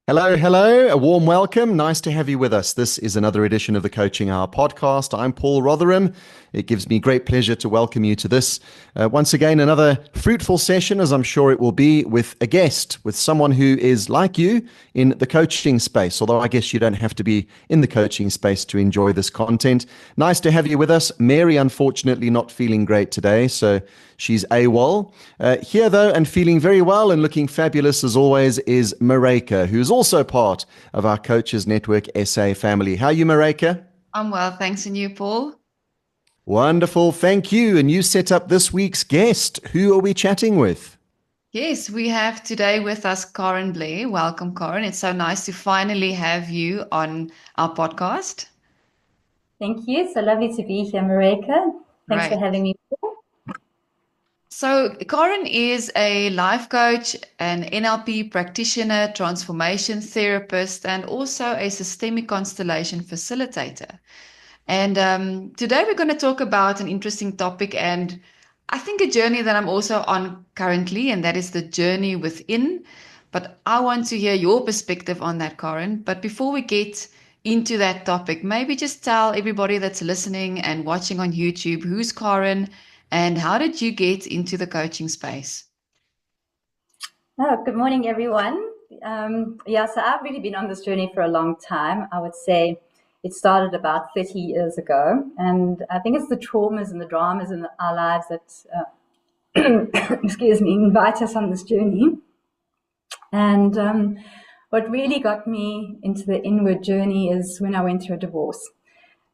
Hello, hello. A warm welcome. Nice to have you with us. This is another edition of the Coaching Hour podcast. I'm Paul Rotherham. It gives me great pleasure to welcome you to this. Once again, another fruitful session, as I'm sure it will be, with a guest, with someone who is like you in the coaching space, although I guess you don't have to be in the coaching space to enjoy this content. Nice to have you with us. Mary, unfortunately, not feeling great today, so she's AWOL. Here, though, and feeling very well and looking fabulous as always is Mareka, who's also part of our Coaches Network SA family. How are you, Mareka? I'm well, thanks. And you, Paul? Wonderful, thank you. And you set up this week's guest. Who are we chatting with? Yes, we have today with us Karen Blair. Welcome, Karen. It's so nice to finally have you on our podcast. Thank you. So lovely to be here, Mareka. Thanks for having me. So Karen is a life coach, an NLP practitioner, transformation therapist, and also a systemic constellation facilitator. And today we're going to talk about an interesting topic and I think a journey that I'm also on currently, and that is the journey within. But I want to hear your perspective on that, Karen. But before we get into that topic, maybe just tell everybody that's listening and watching on YouTube, who's Karen and how did you get into the coaching space? Oh, good morning, everyone. So I've really been on this journey for a long time. I would say it started about 30 years ago, and I think it's the traumas and the dramas in our lives that, invite us on this journey. And what really got me into the inward journey is when I went through a divorce,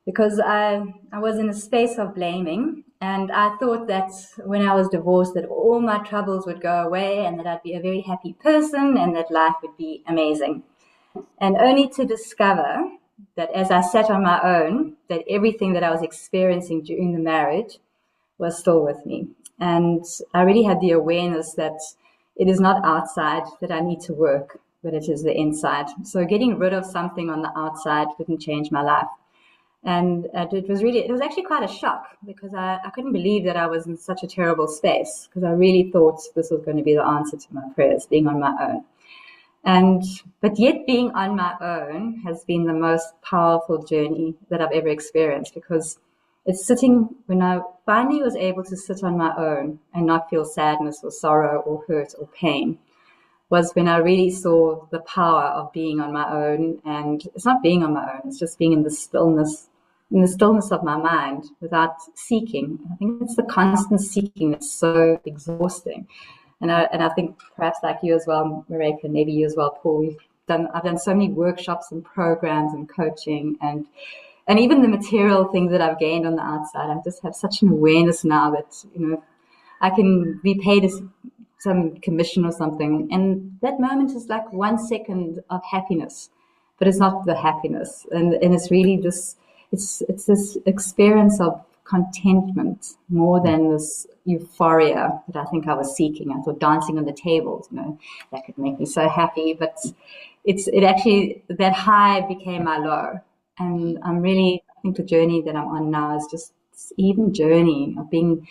because I was in a space of blaming, and I thought that when I was divorced that all my troubles would go away and that I'd be a very happy person and that life would be amazing. And only to discover that as I sat on my own, that everything that I was experiencing during the marriage was still with me. And I really had the awareness that it is not outside that I need to work, but it is the inside. So getting rid of something on the outside didn't change my life. And it was actually quite a shock, because I couldn't believe that I was in such a terrible space, because I really thought this was going to be the answer to my prayers, being on my own. But yet being on my own has been the most powerful journey that I've ever experienced, because it's when I finally was able to sit on my own and not feel sadness or sorrow or hurt or pain, was when I really saw the power of being on my own. And it's not being on my own, it's just being in the stillness of my mind without seeking. I think it's the constant seeking that's so exhausting. And I think perhaps like you as well, Mareka, maybe you as well, Paul, I've done so many workshops and programs and coaching and even the material things that I've gained on the outside. I just have such an awareness now that, I can be paid some commission or something. And that moment is like 1 second of happiness, but it's not the happiness. And it's really it's this experience of contentment more than this euphoria that I think I was seeking. I thought dancing on the tables, that could make me so happy, but it actually, that high became my low. And I think the journey that I'm on now is just this even journey of being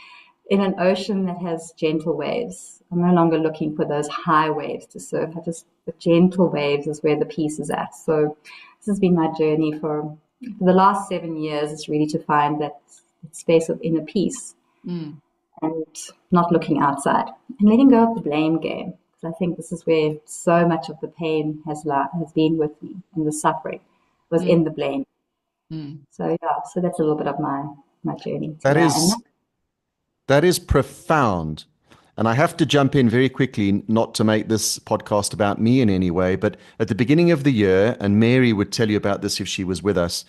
in an ocean that has gentle waves. I'm no longer looking for those high waves to surf. The gentle waves is where the peace is at. So this has been my journey for the last 7 years, is really to find that space of inner peace and not looking outside and letting go of the blame game. Because I think this is where so much of the pain has been with me, and the suffering was in the blame. So that's a little bit of my journey. That is profound. And I have to jump in very quickly, not to make this podcast about me in any way, but at the beginning of the year, and Mary would tell you about this if she was with us,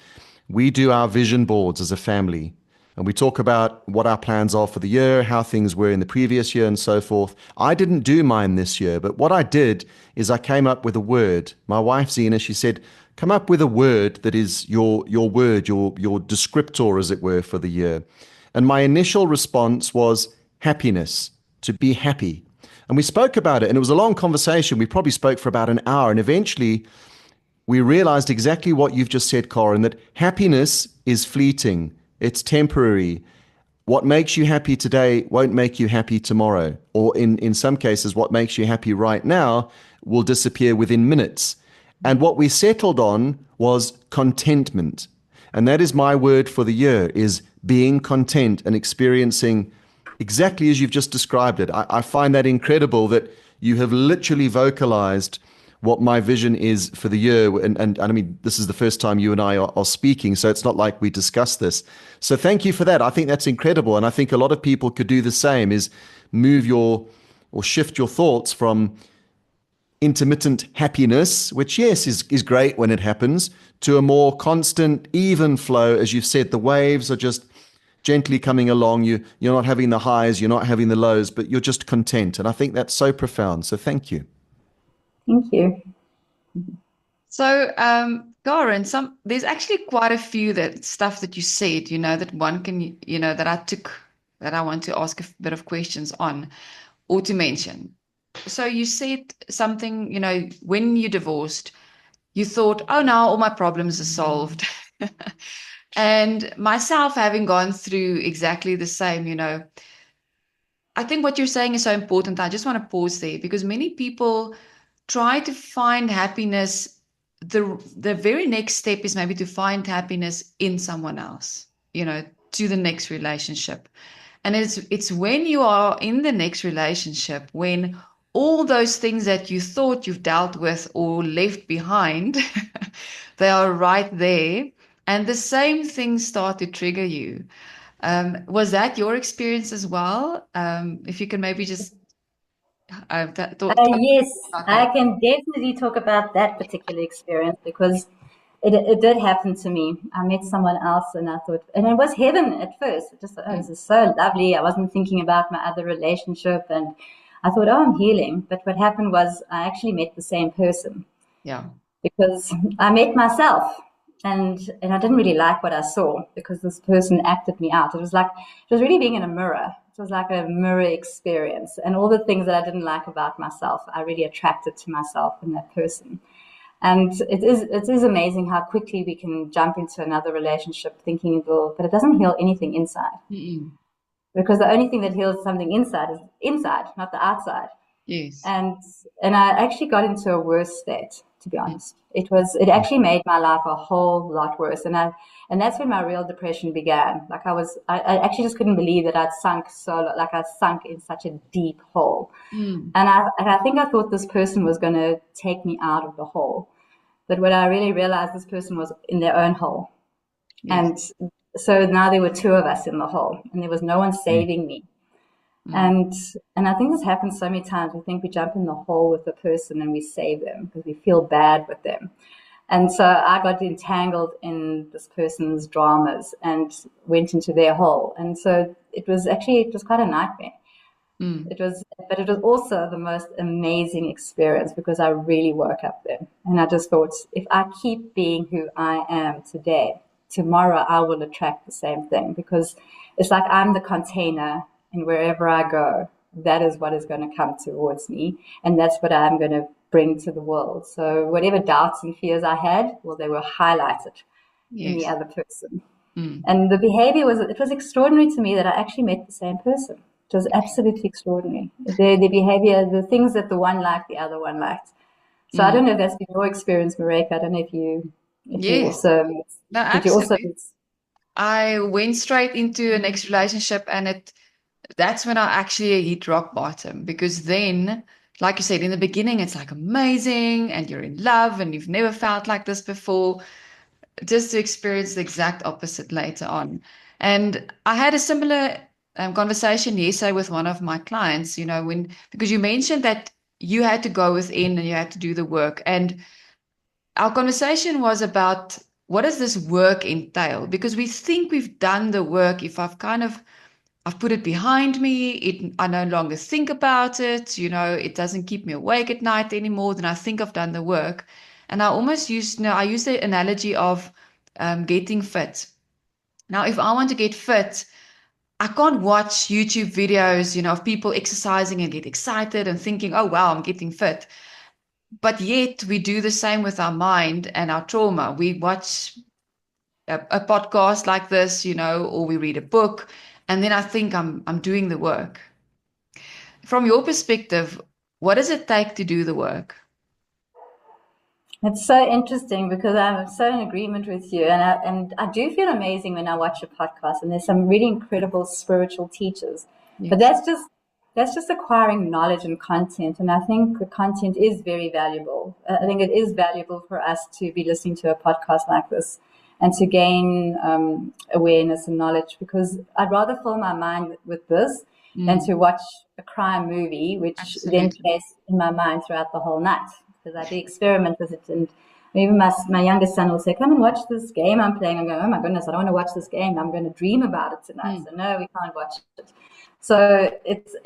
we do our vision boards as a family. And we talk about what our plans are for the year, how things were in the previous year and so forth. I didn't do mine this year, but what I did is I came up with a word. My wife, Zena, she said, come up with a word that is your word, your descriptor, as it were, for the year. And my initial response was happiness. To be happy. And we spoke about it, and it was a long conversation. We probably spoke for about an hour, and eventually we realized exactly what you've just said, Karen, that happiness is fleeting. It's temporary. What makes you happy today won't make you happy tomorrow. Or in some cases, what makes you happy right now will disappear within minutes. And what we settled on was contentment. And that is my word for the year, is being content and experiencing exactly as you've just described it. I find that incredible that you have literally vocalized what my vision is for the year. And I mean, this is the first time you and I are speaking, so it's not like we discussed this. So thank you for that. I think that's incredible. And I think a lot of people could do the same, is move your or shift your thoughts from intermittent happiness, which, yes, is great when it happens, to a more constant, even flow. As you've said, the waves are just gently coming along. You're not having the highs, you're not having the lows, but you're just content. And I think that's so profound. So thank you. Thank you. So, Karen, there's actually quite a few stuff that you said, that one can, that I took, that I want to ask a bit of questions on or to mention. So you said something, when you divorced, you thought, oh, now all my problems are solved. And myself, having gone through exactly the same, I think what you're saying is so important. I just want to pause there because many people try to find happiness. The very next step is maybe to find happiness in someone else, to the next relationship. And it's when you are in the next relationship, when all those things that you thought you've dealt with or left behind, they are right there. And the same things start to trigger you. Was that your experience as well? If you can maybe just talk Yes, about I that. can definitely talk about that particular experience because it did happen to me. I met someone else and I thought, and it was heaven at first. I just thought, oh, this is so lovely. I wasn't thinking about my other relationship and I thought, oh, I'm healing. But what happened was I actually met the same person Yeah. because I met myself and I didn't really like what I saw because this person acted me out. It was really being in a mirror. It was like a mirror experience. And all the things that I didn't like about myself, I really attracted to myself in that person. And it is amazing how quickly we can jump into another relationship thinking it will, but it doesn't heal anything inside. Mm-mm. Because the only thing that heals something inside is inside, not the outside. Yes. And I actually got into a worse state, to be honest. It actually made my life a whole lot worse. And that's when my real depression began. Like I actually just couldn't believe that I'd sunk I sunk in such a deep hole. Mm. And I think I thought this person was going to take me out of the hole. But what I really realized, this person was in their own hole. Yes. And so now there were two of us in the hole and there was no one saving me. Mm. And I think this happens so many times. We think we jump in the hole with the person and we save them because we feel bad with them. And so I got entangled in this person's dramas and went into their hole. And so it was quite a nightmare. Mm. But it was also the most amazing experience because I really woke up there. And I just thought, if I keep being who I am today, tomorrow I will attract the same thing because it's like I'm the container and wherever I go, that is what is going to come towards me. And that's what I'm going to bring to the world. So whatever doubts and fears I had, well, they were highlighted in the Yes. other person. Mm. And the behavior it was extraordinary to me that I actually met the same person. It was absolutely extraordinary. The behavior, the things that the one liked, the other one liked. So I don't know if that's been your experience, Mareka. I don't know if you Yes. also, No, did you also, absolutely. I went straight into a next relationship and that's when I actually hit rock bottom because then, like you said, in the beginning, it's like amazing and you're in love and you've never felt like this before, just to experience the exact opposite later on. And I had a similar conversation yesterday with one of my clients, because you mentioned that you had to go within and you had to do the work. And our conversation was about what does this work entail? Because we think we've done the work if I've put it behind me. I no longer think about it. It doesn't keep me awake at night anymore. Then I think I've done the work. And I almost I use the analogy of getting fit. Now, if I want to get fit, I can't watch YouTube videos, of people exercising and get excited and thinking, oh, wow, I'm getting fit. But yet we do the same with our mind and our trauma. We watch a podcast like this, or we read a book, and then I think I'm doing the work. From your perspective, what does it take to do the work? It's so interesting because I'm so in agreement with you, and I do feel amazing when I watch a podcast, and there's some really incredible spiritual teachers. But Yes. that's just acquiring knowledge and content, and I think the content is very valuable. I think it is valuable for us to be listening to a podcast like this and to gain awareness and knowledge, because I'd rather fill my mind with this than to watch a crime movie, which then Absolutely. plays in my mind throughout the whole night. Because I do experiment with it, and even my youngest son will say, "Come and watch this game I'm playing." I'm going, "Oh my goodness, I don't want to watch this game. I'm going to dream about it tonight." So no, we can't watch it. So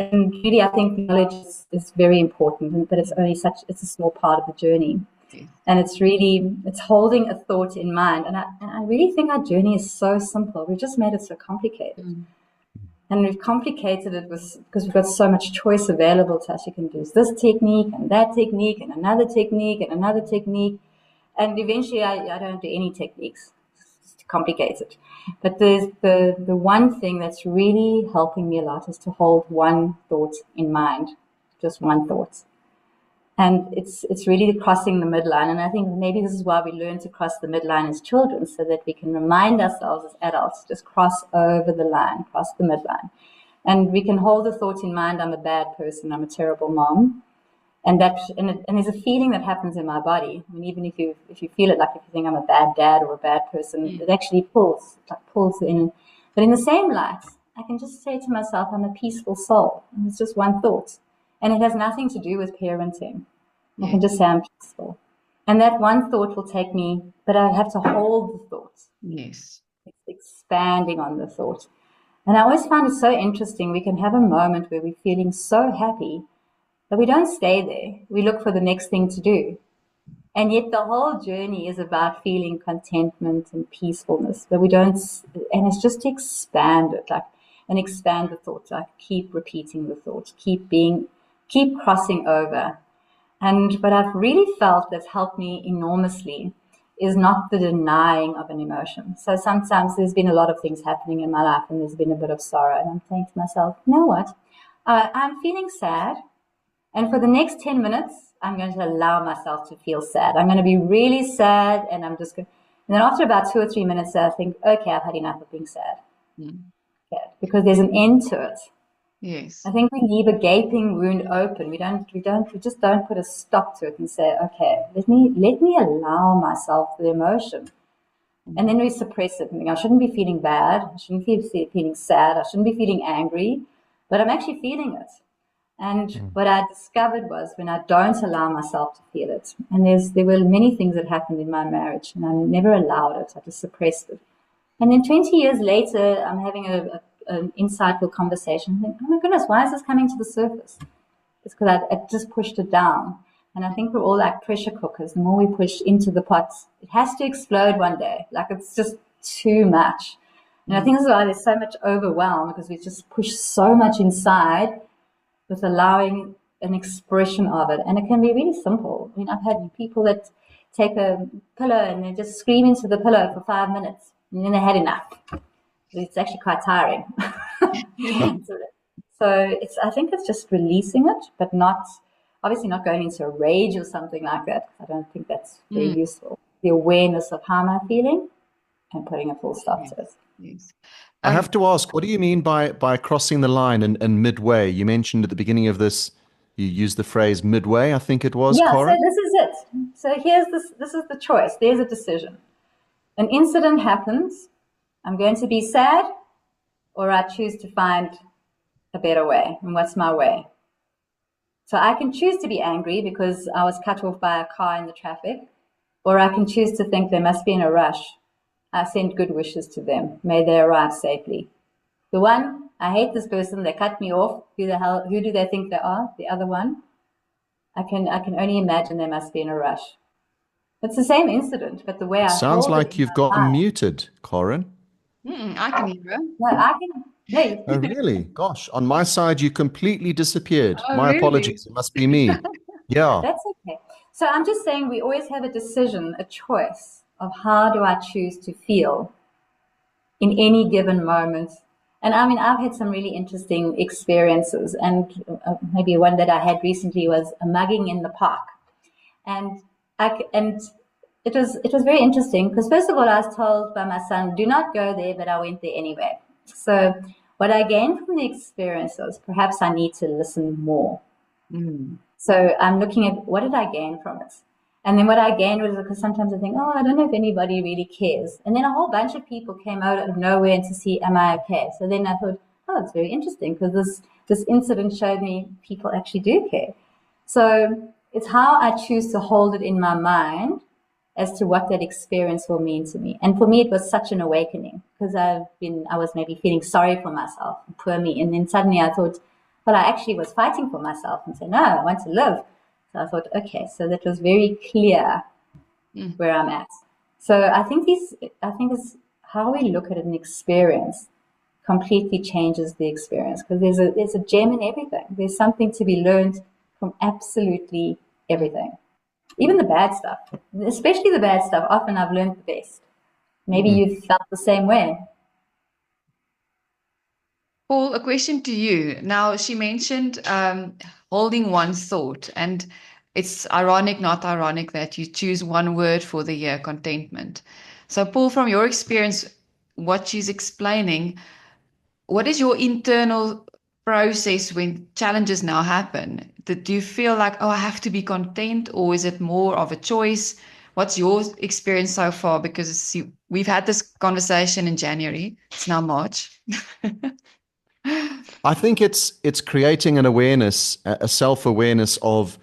and really, I think knowledge is very important, but it's a small part of the journey. Yes. And it's holding a thought in mind. And I really think our journey is so simple. We've just made it so complicated. And we've complicated it because we've got so much choice available to us. You can do this technique and that technique and another technique and another technique. And eventually I don't do any techniques. It's too complicated. But there's the one thing that's really helping me a lot is to hold one thought in mind, just one thought. And it's really crossing the midline. And I think maybe this is why we learn to cross the midline as children, so that we can remind ourselves as adults, just cross over the line, cross the midline. And we can hold the thought in mind, I'm a bad person, I'm a terrible mom. And there's a feeling that happens in my body. I mean, even if you feel it, like if you think I'm a bad dad or a bad person, it actually pulls in. But in the same light, I can just say to myself, I'm a peaceful soul. And it's just one thought. And it has nothing to do with parenting. I can just say I'm peaceful. And that one thought will take me, but I have to hold the thought. Yes. It's expanding on the thought. And I always find it so interesting. We can have a moment where we're feeling so happy, but we don't stay there. We look for the next thing to do. And yet the whole journey is about feeling contentment and peacefulness. But we don't, and it's just to expand it, and expand the thought, keep repeating the thought, keep crossing over. And what I've really felt that's helped me enormously is not the denying of an emotion. So sometimes there's been a lot of things happening in my life and there's been a bit of sorrow. And I'm saying to myself, you know what? I'm feeling sad. And for the next 10 minutes, I'm going to allow myself to feel sad. I'm going to be really sad. And I'm just going to, and then after about 2 or 3 minutes, I think, okay, I've had enough of being sad. Okay, because there's an end to it. Yes. I think we leave a gaping wound open. We just don't put a stop to it and say, okay, let me allow myself the emotion. And then we suppress it. I shouldn't be feeling bad. I shouldn't be feeling sad. I shouldn't be feeling angry, but I'm actually feeling it. And what I discovered was when I don't allow myself to feel it, and there were many things that happened in my marriage, and I never allowed it. I just suppressed it. And then 20 years later, I'm having an insightful conversation. I think, oh my goodness, why is this coming to the surface? It's because I just pushed it down. And I think we're all like pressure cookers. The more we push into the pot, it has to explode one day. Like it's just too much. And I think this is why there's so much overwhelm, because we just push so much inside with allowing an expression of it. And it can be really simple. I mean, I've had people that take a pillow and they just scream into the pillow for 5 minutes, and then they had enough. It's actually quite tiring. So I think it's just releasing it, but obviously not going into a rage or something like that. I don't think that's very useful. The awareness of how am I feeling and putting a full stop to it. Yes. I have to ask, what do you mean by crossing the line and midway? You mentioned at the beginning of this, you used the phrase midway, I think it was, Yeah, Karen? so this is it. So this is the choice. There's a decision. An incident happens. I'm going to be sad, or I choose to find a better way. And what's my way? So I can choose to be angry because I was cut off by a car in the traffic, or I can choose to think they must be in a rush. I send good wishes to them. May they arrive safely. The one, I hate this person, they cut me off. Who do they think they are? The other one, I can only imagine they must be in a rush. It's the same incident, but the way I Sounds hold it like in you've my gotten mind. muted, Karen. I can hear her. No, I can. Hey. Oh, really? Gosh, on my side, you completely disappeared. Oh, My really? apologies. It must be me. Yeah. That's okay. So I'm just saying we always have a decision, a choice of how do I choose to feel in any given moment. And I mean, I've had some really interesting experiences, and maybe one that I had recently was a mugging in the park. And And it was very interesting because first of all, I was told by my son, do not go there, but I went there anyway. So what I gained from the experience was perhaps I need to listen more. So I'm looking at what did I gain from it? And then what I gained was because sometimes I think, oh, I don't know if anybody really cares. And then a whole bunch of people came out of nowhere to see, am I okay? So then I thought, oh, it's very interesting because this incident showed me people actually do care. So it's how I choose to hold it in my mind as to what that experience will mean to me. And for me, it was such an awakening because I was maybe feeling sorry for myself, poor me. And then suddenly I thought, well, I actually was fighting for myself and said, no, I want to live. So I thought, okay, so that was very clear where I'm at. So I think it's how we look at an experience completely changes the experience because there's a gem in everything. There's something to be learned from absolutely everything. Even the bad stuff, especially the bad stuff, often I've learned the best. Maybe you've felt the same way. Paul, a question to you. Now, she mentioned holding one thought, and it's ironic, not ironic, that you choose one word for the year, contentment. So, Paul, from your experience, what she's explaining, what is your internal process when challenges now happen? Do you feel like, oh, I have to be content, or is it more of a choice? What's your experience so far? Because we've had this conversation in January. It's now March. I think it's creating an awareness, a self-awareness of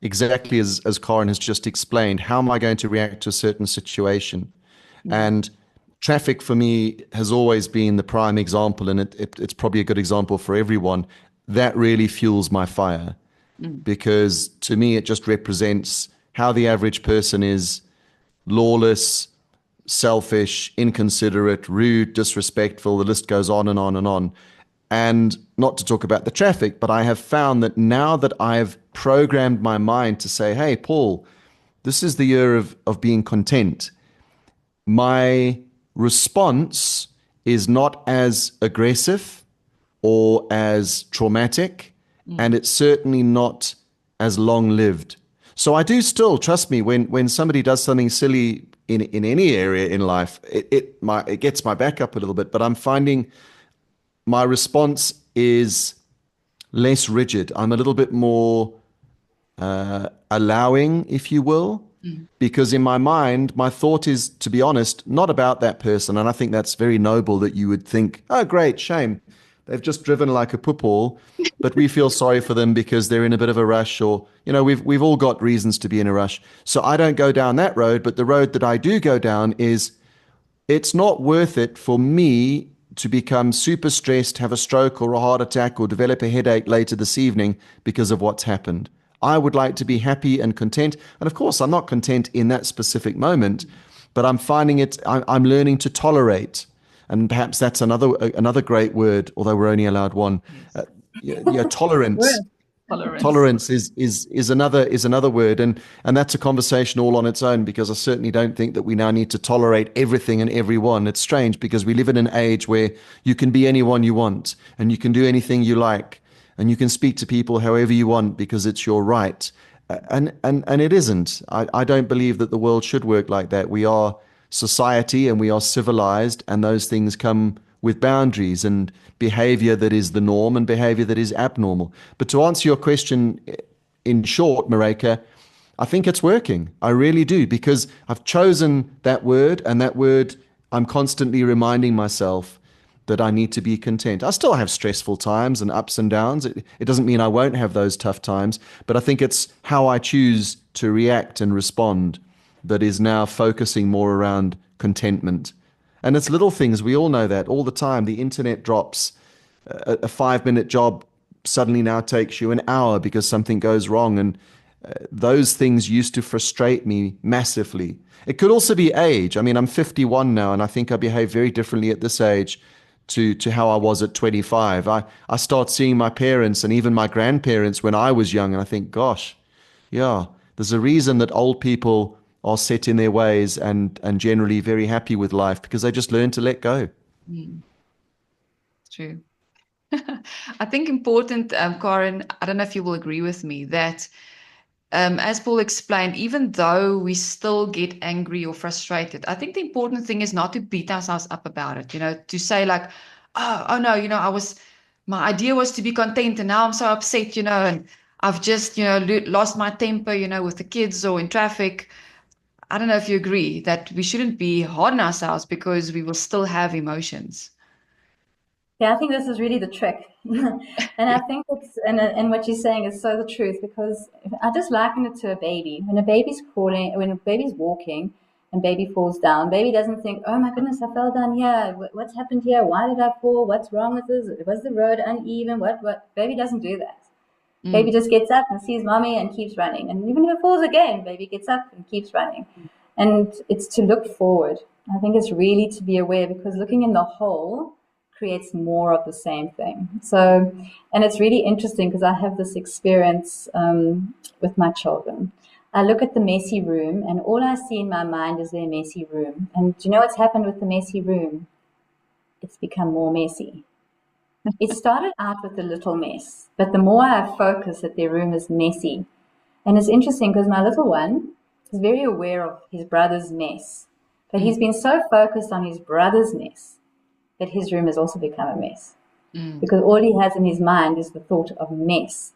exactly as Karen has just explained. How am I going to react to a certain situation? And traffic for me has always been the prime example, and it's probably a good example for everyone. That really fuels my fire because to me it just represents how the average person is: lawless, selfish, inconsiderate, rude, disrespectful. The list goes on and on and on. And not to talk about the traffic, but I have found that now that I've programmed my mind to say, hey, Paul, this is the year of being content, my response is not as aggressive or as traumatic, and it's certainly not as long-lived. So I do still, trust me, when somebody does something silly in any area in life, it gets my back up a little bit, but I'm finding my response is less rigid. I'm a little bit more allowing, if you will, because in my mind, my thought is, to be honest, not about that person. And I think that's very noble that you would think, oh, great, shame. They've just driven like a poople, but we feel sorry for them because they're in a bit of a rush, or, we've all got reasons to be in a rush. So I don't go down that road, but the road that I do go down is it's not worth it for me to become super stressed, have a stroke or a heart attack, or develop a headache later this evening because of what's happened. I would like to be happy and content. And of course, I'm not content in that specific moment, but I'm finding I'm learning to tolerate. And perhaps that's another great word, although we're only allowed one. Tolerance. Tolerance is another word, and that's a conversation all on its own, because I certainly don't think that we now need to tolerate everything and everyone. It's strange because we live in an age where you can be anyone you want, and you can do anything you like, and you can speak to people however you want because it's your right. And it isn't. I don't believe that the world should work like that. We are society and we are civilized, and those things come with boundaries and behavior that is the norm and behavior that is abnormal. But to answer your question in short, Mareka, I think it's working. I really do, because I've chosen that word, and that word I'm constantly reminding myself that I need to be content. I still have stressful times and ups and downs. It doesn't mean I won't have those tough times, but I think it's how I choose to react and respond that is now focusing more around contentment. And it's little things. We all know that all the time. The internet drops. A 5-minute job suddenly now takes you an hour because something goes wrong. And those things used to frustrate me massively. It could also be age. I mean, I'm 51 now, and I think I behave very differently at this age to how I was at 25. I start seeing my parents and even my grandparents when I was young, and I think, gosh, yeah, there's a reason that old people are set in their ways and generally very happy with life, because they just learn to let go. True. I think important, Karen, I don't know if you will agree with me, that as Paul explained, even though we still get angry or frustrated, I think the important thing is not to beat ourselves up about it, to say like, oh no, my idea was to be content and now I'm so upset, and I've just, lost my temper, with the kids or in traffic. I don't know if you agree that we shouldn't be hard on ourselves because we will still have emotions. Yeah, I think this is really the trick. And I think and what you're saying is so the truth, because I just liken it to a baby. When a baby's crawling, when a baby's walking and baby falls down, baby doesn't think, oh my goodness, I fell down here. What's happened here? Why did I fall? What's wrong with this? Was the road uneven? What? Baby doesn't do that. Baby Mm. just gets up and sees mommy and keeps running. And even if it falls again, baby gets up and keeps running. And it's to look forward. I think it's really to be aware, because looking in the whole creates more of the same thing. So, and it's really interesting because I have this experience with my children. I look at the messy room and all I see in my mind is their messy room. And do you know what's happened with the messy room? It's become more messy. It started out with a little mess, but the more I focus that their room is messy, and it's interesting because my little one is very aware of his brother's mess, but he's been so focused on his brother's mess that his room has also become a mess, because all he has in his mind is the thought of mess.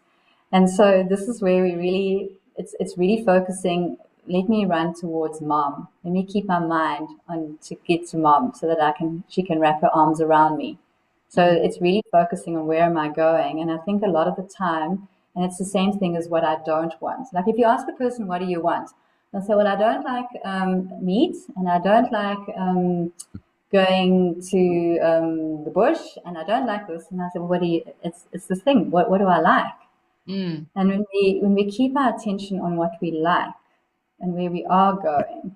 And so this is where we really, it's really focusing, let me run towards mom. Let me keep my mind on to get to mom so that she can wrap her arms around me. So it's really focusing on where am I going. And I think a lot of the time, and it's the same thing as what I don't want. Like if you ask a person, what do you want? They'll say, well, I don't like meat, and I don't like going to the bush, and I don't like this. And I said, well, it's this thing. What do I like? And when we keep our attention on what we like and where we are going,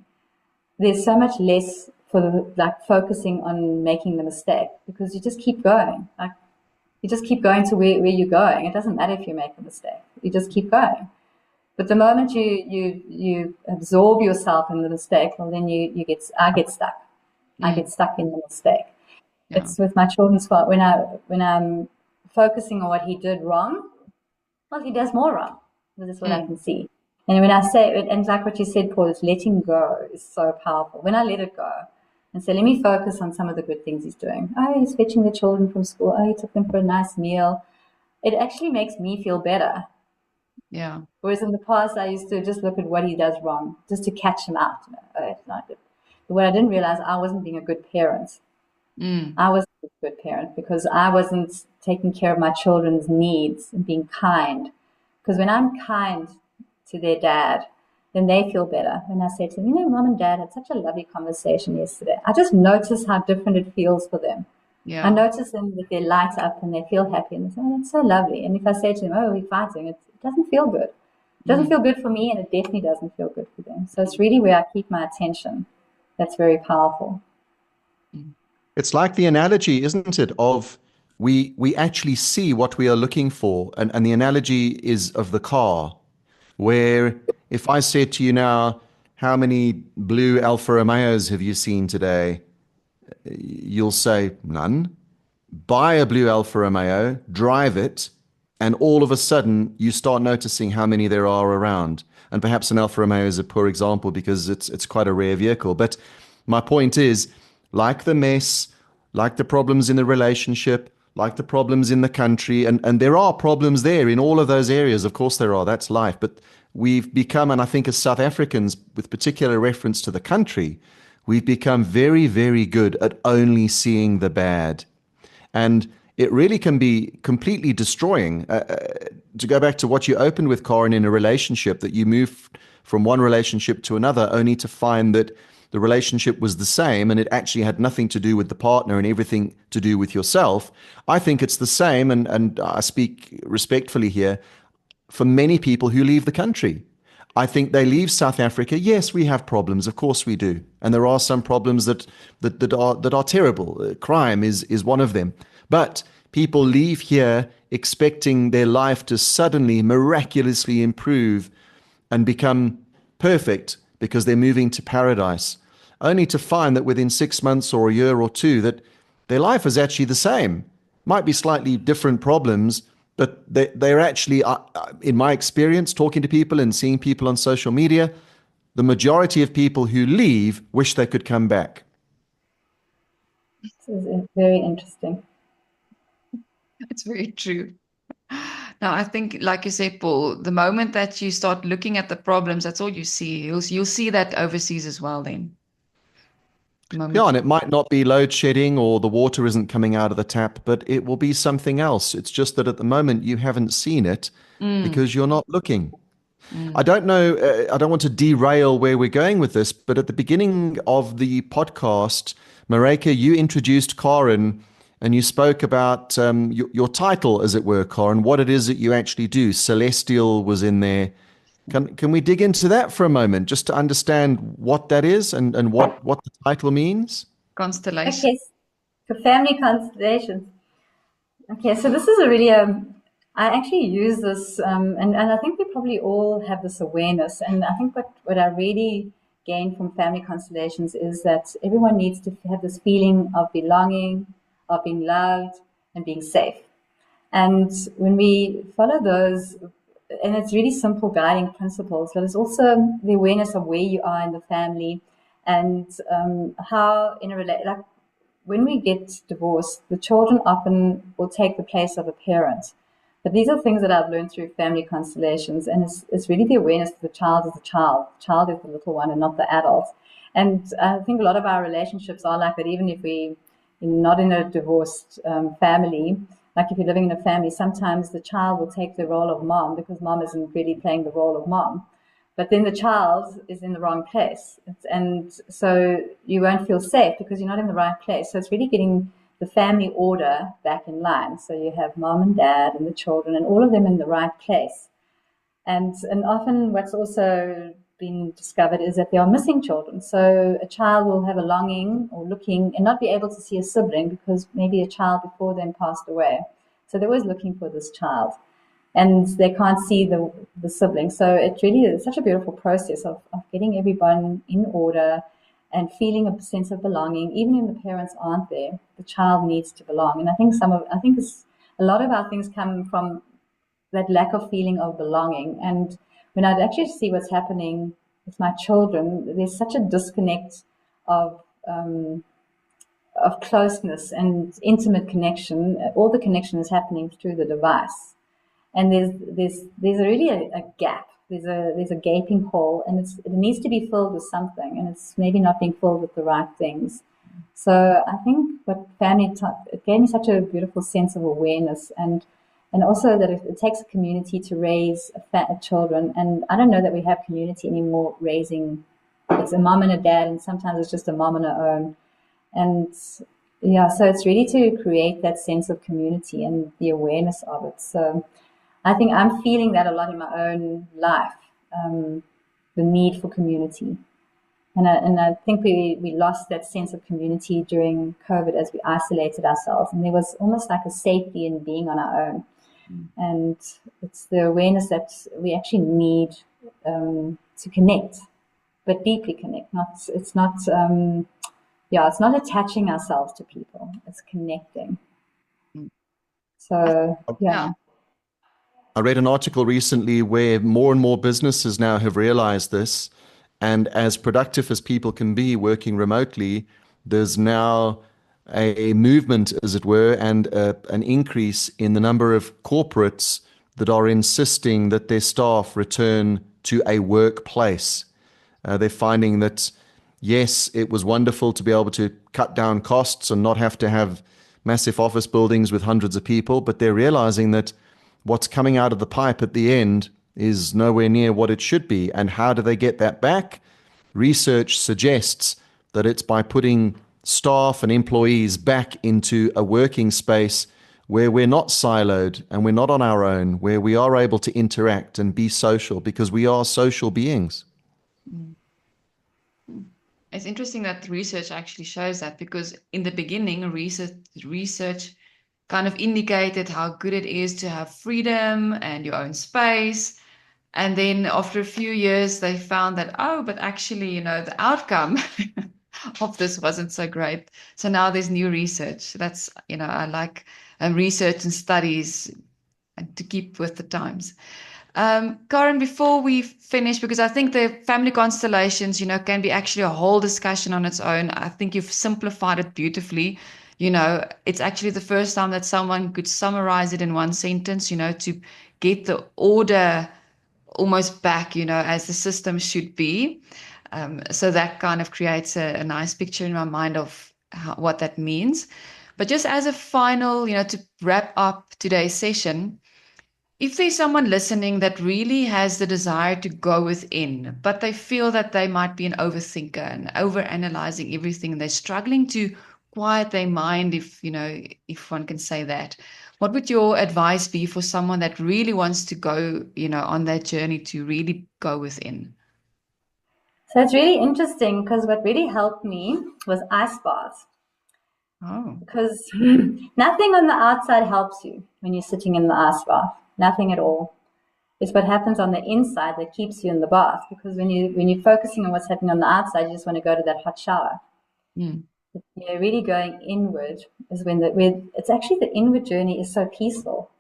there's so much less for focusing on making the mistake, because you just keep going. Like you just keep going to where you're going. It doesn't matter if you make a mistake. You just keep going. But the moment you absorb yourself in the mistake, well, then I get stuck. I get stuck in the mistake. Yeah. It's with my children's fault. When I'm focusing on what he did wrong, well, he does more wrong. This is what I can see. And when I say, and like what you said, Paul, is letting go is so powerful. When I let it go and say, let me focus on some of the good things he's doing. Oh, he's fetching the children from school. Oh, he took them for a nice meal. It actually makes me feel better. Yeah. Whereas in the past, I used to just look at what he does wrong, just to catch him out. Oh, it's not good. But what I didn't realize, I wasn't being a good parent. I wasn't a good parent because I wasn't taking care of my children's needs and being kind. Because when I'm kind to their dad, then they feel better. When I say to them, mom and dad had such a lovely conversation yesterday. I just notice how different it feels for them. Yeah. I notice them that they light up and they feel happy and they say, oh, that's so lovely. And if I say to them, oh, we're fighting, it doesn't feel good. It doesn't feel good for me, and it definitely doesn't feel good for them. So it's really where I keep my attention. That's very powerful. It's like the analogy, isn't it, of we actually see what we are looking for. And the analogy is of the car, where if I said to you now, how many blue Alfa Romeos have you seen today? You'll say, none. Buy a blue Alfa Romeo, drive it, and all of a sudden you start noticing how many there are around. And perhaps an Alfa Romeo is a poor example because it's quite a rare vehicle. But my point is, like the mess, like the problems in the relationship, like the problems in the country, and there are problems there in all of those areas. Of course there are, that's life. But we've become, and I think as South Africans, with particular reference to the country, we've become very, very good at only seeing the bad. And it really can be completely destroying. To go back to what you opened with, Karen, in a relationship, that you move from one relationship to another only to find that the relationship was the same and it actually had nothing to do with the partner and everything to do with yourself. I think it's the same, and I speak respectfully here, for many people who leave the country. I think they leave South Africa. Yes, we have problems, of course we do, and there are some problems that are terrible. Crime is one of them. But people leave here expecting their life to suddenly miraculously improve and become perfect because they're moving to paradise, only to find that within 6 months or a year or two that their life is actually the same. Might be slightly different problems, but they're actually, in my experience, talking to people and seeing people on social media, the majority of people who leave wish they could come back. This is very interesting. It's very true. Now, I think, like you said, Paul, the moment that you start looking at the problems, that's all you see. You'll see that overseas as well then. Yeah, and it might not be load shedding or the water isn't coming out of the tap, but it will be something else. It's just that at the moment you haven't seen it because you're not looking. I don't know, I don't want to derail where we're going with this, but at the beginning of the podcast, Mareka, you introduced Karen and you spoke about your title, as it were, Karen, what it is that you actually do. Celestial was in there. Can we dig into that for a moment, just to understand what that is and what the title means? Constellation. Okay, for family constellations. Okay, so this is a really, I actually use this, and I think we probably all have this awareness. And I think what I really gain from family constellations is that everyone needs to have this feeling of belonging, of being loved, and being safe. And when we follow those, and it's really simple guiding principles, but it's also the awareness of where you are in the family and how in a like when we get divorced, the children often will take the place of a parent. But these are things that I've learned through family constellations, and it's really the awareness that the child is the child. The child is the little one and not the adult. And I think a lot of our relationships are like that, even if we're not in a divorced family. Like if you're living in a family, sometimes the child will take the role of mom because mom isn't really playing the role of mom. But then the child is in the wrong place. And so you won't feel safe because you're not in the right place. So it's really getting the family order back in line. So you have mom and dad and the children and all of them in the right place. And often what's also been discovered is that there are missing children. So a child will have a longing or looking and not be able to see a sibling because maybe a child before them passed away. So they're always looking for this child and they can't see the sibling. So it really is such a beautiful process of getting everyone in order and feeling a sense of belonging. Even if the parents aren't there, the child needs to belong. And I think a lot of our things come from that lack of feeling of belonging. And when I actually see what's happening with my children, there's such a disconnect of closeness and intimate connection. All the connection is happening through the device, and there's really a gap. There's a gaping hole, and it needs to be filled with something, and it's maybe not being filled with the right things. So I think what it gave me such a beautiful sense of awareness and also that it takes a community to raise children. And I don't know that we have community anymore raising. It's a mom and a dad, and sometimes it's just a mom on her own. And yeah, so it's really to create that sense of community and the awareness of it. So I think I'm feeling that a lot in my own life, the need for community. And I think we lost that sense of community during COVID as we isolated ourselves. And there was almost like a safety in being on our own. And it's the awareness that we actually need to connect, but deeply connect. It's not attaching ourselves to people. It's connecting. So yeah. I read an article recently where more and more businesses now have realized this, and as productive as people can be working remotely, there's now a movement, as it were, and an increase in the number of corporates that are insisting that their staff return to a workplace. They're finding that, yes, it was wonderful to be able to cut down costs and not have to have massive office buildings with hundreds of people, but they're realizing that what's coming out of the pipe at the end is nowhere near what it should be. And how do they get that back? Research suggests that it's by putting staff and employees back into a working space where we're not siloed and we're not on our own, where we are able to interact and be social, because we are social beings. It's interesting that research actually shows that, because in the beginning, research kind of indicated how good it is to have freedom and your own space. And then after a few years, they found that, but actually, the outcome of this wasn't so great. So now there's new research. That's, I like research and studies to keep with the times. Karen, before we finish, because I think the family constellations, can be actually a whole discussion on its own. I think you've simplified it beautifully. It's actually the first time that someone could summarize it in one sentence, to get the order almost back, as the system should be. So that kind of creates a nice picture in my mind of what that means. But just as a final, to wrap up today's session, if there's someone listening that really has the desire to go within, but they feel that they might be an overthinker and overanalyzing everything, and they're struggling to quiet their mind, if one can say that, what would your advice be for someone that really wants to go, on that journey to really go within? So it's really interesting because what really helped me was ice baths. Oh. Because nothing on the outside helps you when you're sitting in the ice bath. Nothing at all. It's what happens on the inside that keeps you in the bath. Because when you're focusing on what's happening on the outside, you just want to go to that hot shower. Mm. You're really going inward is when it's actually the inward journey is so peaceful.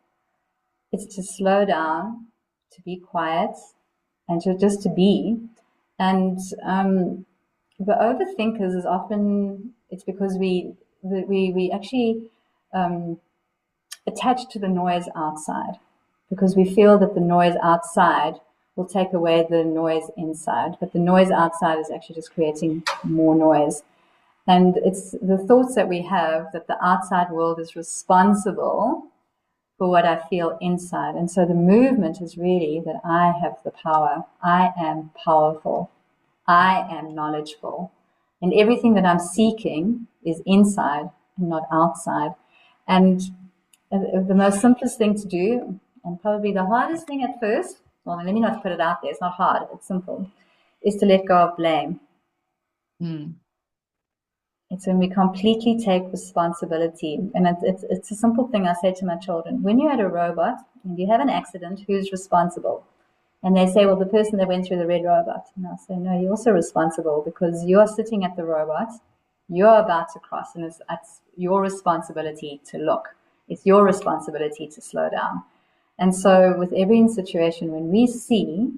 It's to slow down, to be quiet, and just to be. And the overthinkers is often it's because we actually attach to the noise outside, because we feel that the noise outside will take away the noise inside, but the noise outside is actually just creating more noise. And it's the thoughts that we have that the outside world is responsible for what I feel inside. And so the movement is really that I have the power, I am powerful, I am knowledgeable, and everything that I'm seeking is inside and not outside. And the most simplest thing to do, and probably the hardest thing at first, well, let me not put it out there, it's not hard, it's simple, is to let go of blame. Mm. It's when we completely take responsibility. And it's a simple thing I say to my children. When you're at a robot and you have an accident, who's responsible? And they say, well, the person that went through the red robot. And I'll say, no, you're also responsible because you're sitting at the robot, you're about to cross, and it's your responsibility to look. It's your responsibility to slow down. And so with every situation, when we see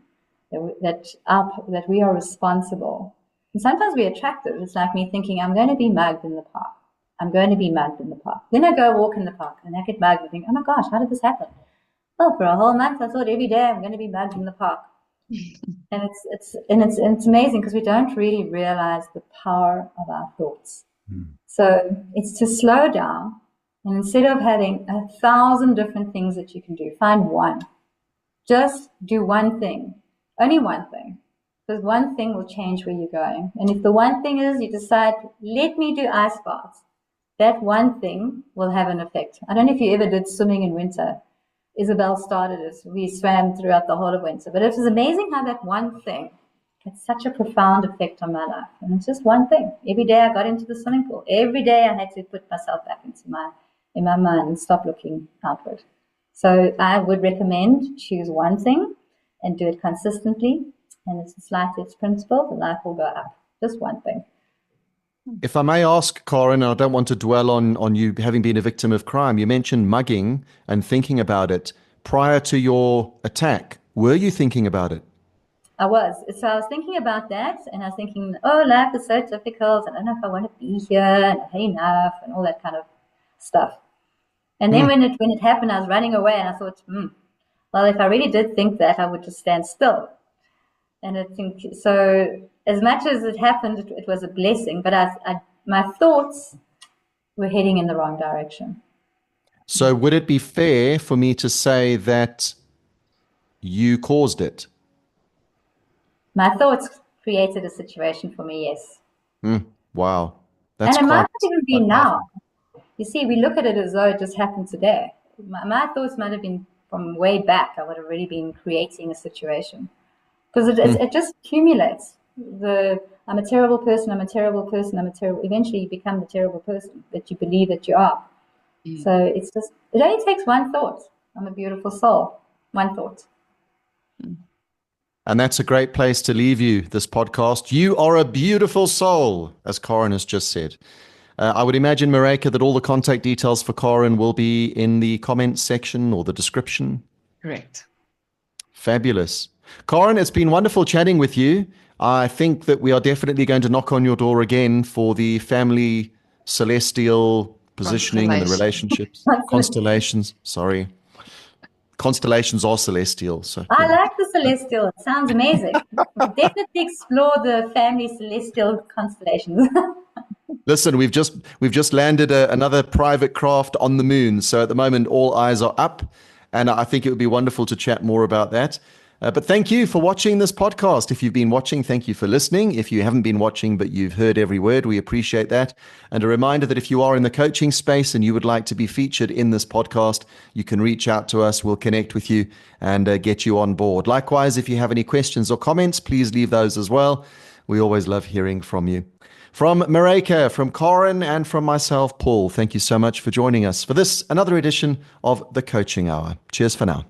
that we are responsible, and sometimes we're attractive. It's like me thinking, I'm going to be mugged in the park. I'm going to be mugged in the park. Then I go walk in the park and I get mugged and think, oh my gosh, how did this happen? Well, for a whole month, I thought every day I'm going to be mugged in the park. And it's amazing because we don't really realize the power of our thoughts. Mm. So it's to slow down, and instead of having 1,000 different things that you can do, find one. Just do one thing, only one thing. Because one thing will change where you're going. And if the one thing is you decide, let me do ice baths, that one thing will have an effect. I don't know if you ever did swimming in winter. Isabel started it. We swam throughout the whole of winter. But it was amazing how that one thing had such a profound effect on my life. And it's just one thing. Every day I got into the swimming pool. Every day I had to put myself back in my mind and stop looking outward. So I would recommend choose one thing and do it consistently. And it's a slightest principle, the life will go up. Just one thing. If I may ask, Karen, I don't want to dwell on you having been a victim of crime. You mentioned mugging and thinking about it. Prior to your attack, were you thinking about it? I was. So I was thinking about that, and I was thinking, oh, life is so difficult. I don't know if I want to be here, and I've had enough, and all that kind of stuff. And then when it happened, I was running away, and I thought, well, if I really did think that, I would just stand still. And I think so. As much as it happened, it was a blessing. But my thoughts were heading in the wrong direction. So, would it be fair for me to say that you caused it? My thoughts created a situation for me. Yes. Wow. That's and it might not even be now. You see, we look at it as though it just happened today. My thoughts might have been from way back. I would have already been creating a situation. Because it just accumulates. I'm a terrible person, eventually you become the terrible person that you believe that you are. So it only takes one thought. I'm a beautiful soul. One thought. And that's a great place to leave you, this podcast. You are a beautiful soul, as Karen has just said. I would imagine, Mareka, that all the contact details for Karen will be in the comments section or the description. Correct. Fabulous. Karen, it's been wonderful chatting with you. I think that we are definitely going to knock on your door again for the family celestial positioning and the relationships. Constellations. Sorry. Constellations are celestial. So I like the celestial. It sounds amazing. We'll definitely explore the family celestial constellations. Listen, we've just landed another private craft on the moon. So at the moment, all eyes are up. And I think it would be wonderful to chat more about that. But thank you for watching this podcast. If you've been watching, thank you for listening. If you haven't been watching, but you've heard every word, we appreciate that. And a reminder that if you are in the coaching space and you would like to be featured in this podcast, you can reach out to us. We'll connect with you and get you on board. Likewise, if you have any questions or comments, please leave those as well. We always love hearing from you. From Mareka, from Karen, and from myself, Paul, thank you so much for joining us for this, another edition of The Coaching Hour. Cheers for now.